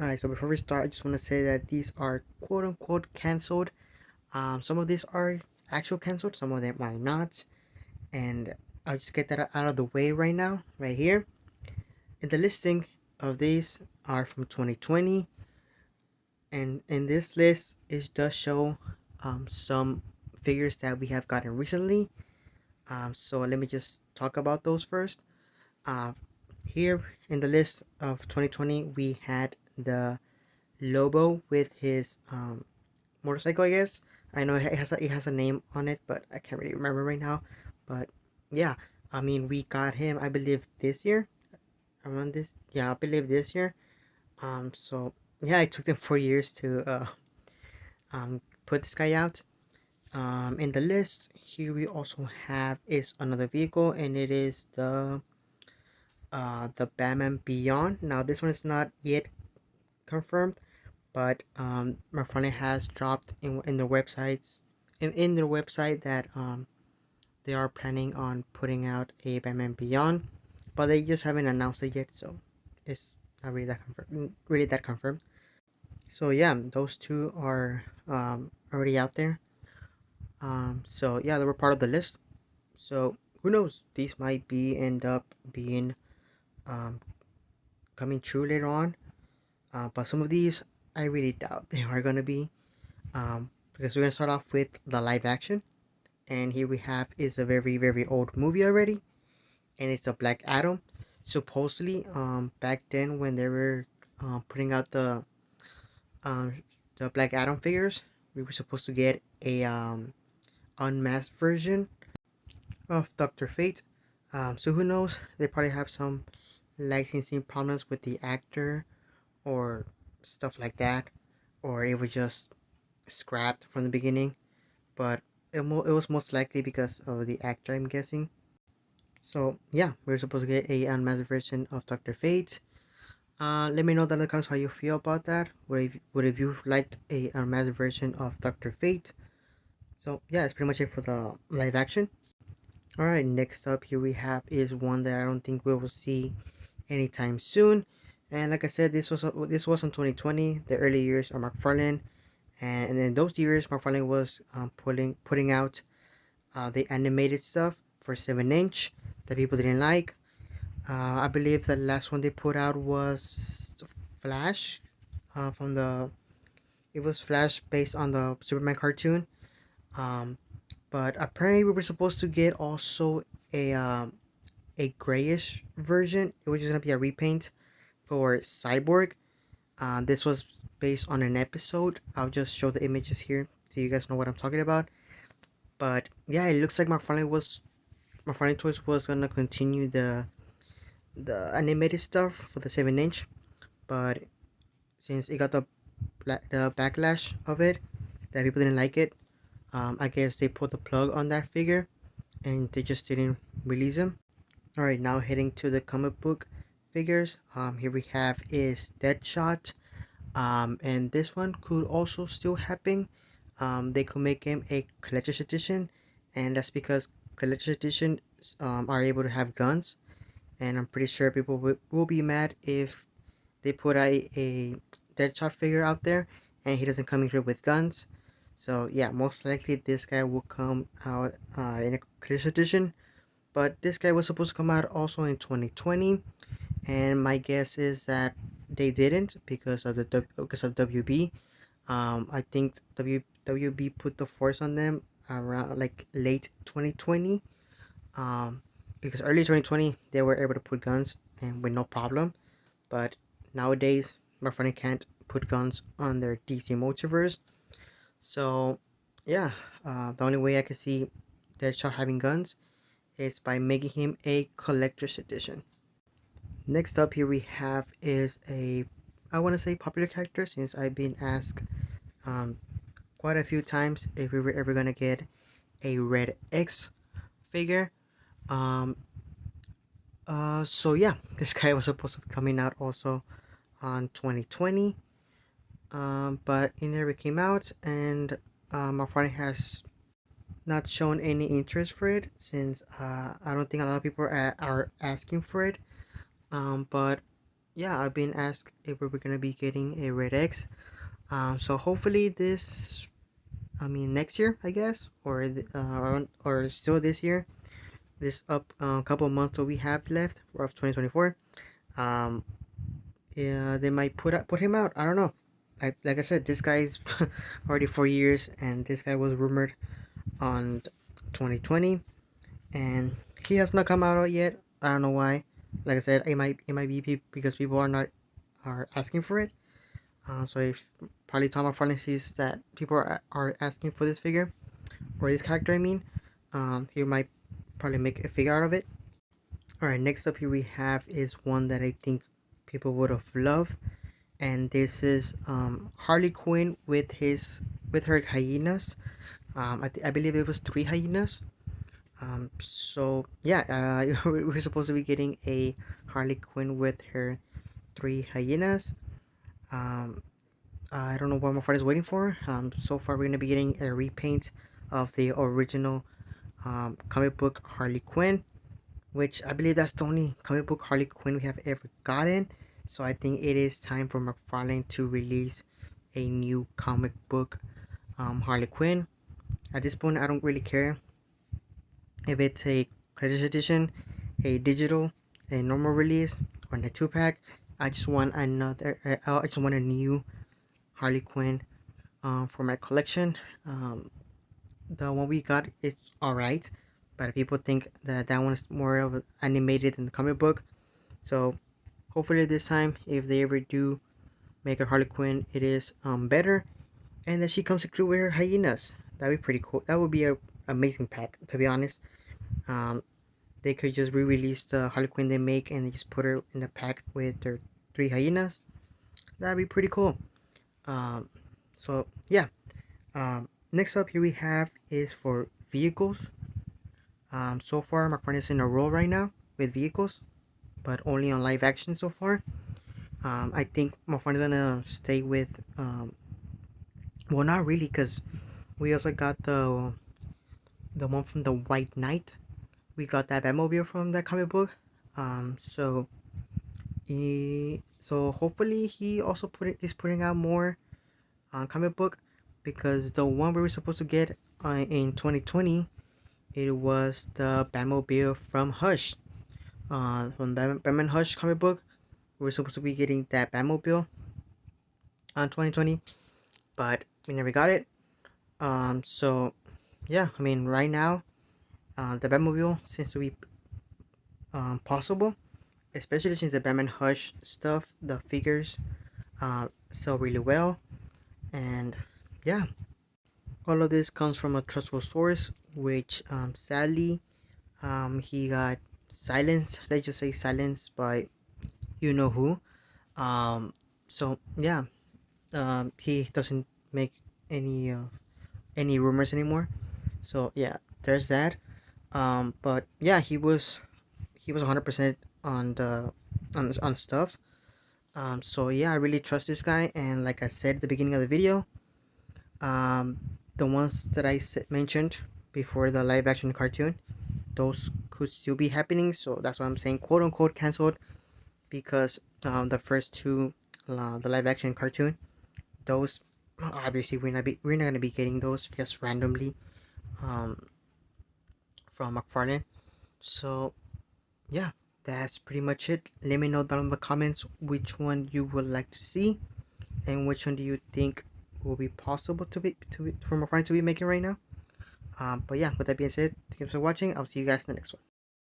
Alright, so before we start, I just want to say that these are quote unquote cancelled. Some of these are actual cancelled, some of them are not. And I'll just get that out of the way right now, right here. And the listing of these are from 2020. And in this list, it does show some figures that we have gotten recently. So let me just talk about those first. Uh, Here in the list of 2020, we had the Lobo with his motorcycle, I guess. I know it has a name on it, but I can't really remember right now. But yeah, I mean, we got him, I believe, this year. Around this, yeah, I believe this year. So yeah, it took them 4 years to put this guy out. In the list here, we also have is another vehicle, and it is the Batman Beyond. Now this one is not yet confirmed, but Mcfarlane has dropped in the websites in their website that they are planning on putting out a Batman Beyond, but they just haven't announced it yet, so it's not really that confirmed. So yeah, those two are already out there. So yeah, they were part of the list. So who knows? These might be end up being um, coming true later on. But some of these I really doubt they are gonna be. Because we're gonna start off with the live action, and here we have is a very old movie already, and it's a Black Adam. Supposedly, back then when they were putting out um the Black Adam figures, we were supposed to get a unmasked version of Doctor Fate. So who knows? They probably have some licensing problems with the actor or stuff like that, or it was just scrapped from the beginning. But it was most likely because of the actor, I'm guessing. So yeah, we're supposed to get a unmasked version of Doctor Fate. Let me know down in the comments how you feel about that. Would have you liked a unmasked version of Doctor Fate? So yeah, that's pretty much it for the live action. All right, next up here we have is one that I don't think we will see anytime soon. And like I said, this was in 2020, the early years of Mcfarlane, and in those years, Mcfarlane was putting out the animated stuff for 7" that people didn't like. I believe the last one they put out was Flash. From the It was Flash based on the Superman cartoon. Um, but apparently we were supposed to get also a grayish version, which is gonna be a repaint for Cyborg. This was based on an episode. I'll just show the images here so you guys know what I'm talking about. But yeah, it looks like McFarlane Toys was gonna continue the animated stuff for the 7". But since it got the backlash of it, that people didn't like it, I guess they pulled the plug on that figure and they just didn't release them. All right, now heading to the comic book figures. Here we have is Deadshot. And this one could also still happen. They could make him a collector's edition, and that's because collector's editions are able to have guns. And I'm pretty sure people will be mad if they put a Deadshot figure out there and he doesn't come in here with guns. So yeah, most likely this guy will come out in a collector's edition. But this guy was supposed to come out also in 2020, and my guess is that they didn't because of WB. I think WB put the force on them around like late 2020. Um, because early 2020 they were able to put guns and with no problem, but nowadays my friend can't put guns on their DC Multiverse. So yeah, the only way I could see Deadshot having guns is by making him a collector's edition. Next up here we have is I want to say popular character, since I've been asked um, quite a few times if we were ever gonna get a Red X figure. Um, so yeah, this guy was supposed to be coming out also on 2020, but it never came out, and my friend has not shown any interest for it, since I don't think a lot of people are asking for it. But yeah, I've been asked if we're gonna be getting a Red X. So hopefully this, I mean next year, I guess, or still this year, this up couple of months that we have left of 2024. Um, yeah, they might put him out. I don't know. Like I said, this guy's already 4 years, and this guy was rumored on 2020, and he has not come out yet. I don't know why. Like I said, it might be because people are asking for it. So if probably Tom McFarlane sees that people are asking for this figure or this character, I mean, he might probably make a figure out of it. All right, next up here we have is one that I think people would have loved, and this is Harley Quinn with her hyenas. I believe it was three hyenas. So yeah, we're supposed to be getting a Harley Quinn with her three hyenas. Um, I don't know what my friend is waiting for. So far we're gonna be getting a repaint of the original comic book Harley Quinn, which I believe that's the only comic book Harley Quinn we have ever gotten. So I think it is time for McFarlane to release a new comic book Harley Quinn. At this point, I don't really care if it's a collector's edition, a digital, a normal release, or a two-pack. I just want I just want a new Harley Quinn for my collection. The one we got is alright, but people think that that one is more of animated than the comic book. So hopefully this time, if they ever do make a Harley Quinn, it is better, and that she comes through with her hyenas. That'd be pretty cool. That would be a amazing pack, to be honest. Um, they could just re-release the Harley Quinn they make and they just put her in a pack with their three hyenas. That'd be pretty cool. Um, so yeah. Next up here we have is for vehicles. So far McFarlane is in a roll right now with vehicles, but only on live action so far. I think McFarlane is gonna stay with well, not really, because we also got the one from the White Knight. We got that Batmobile from that comic book. So hopefully he also is putting out more comic book, because the one we were supposed to get in 2020, it was the Batmobile from Hush. From Batman Hush comic book, we were supposed to be getting that Batmobile on 2020, but we never got it. So yeah, I mean right now, the Batmobile seems to be possible, especially since the Batman Hush stuff, the figures sell really well, and yeah, all of this comes from a trustful source, which sadly he got silenced. Let's just say silenced by you know who. So yeah, he doesn't make any rumors anymore. So yeah, there's that. But yeah, he was 100% on the on stuff. So yeah, I really trust this guy, and like I said at the beginning of the video, um, the ones that I mentioned before the live action cartoon, those could still be happening. So that's why I'm saying quote unquote canceled, because the first two, the live action cartoon, those obviously we're not gonna be getting those just randomly um, from McFarlane. So yeah, that's pretty much it. Let me know down in the comments which one you would like to see, and which one do you think will be possible for McFarlane to be making right now. But yeah, with that being said, thanks for watching. I'll see you guys in the next one.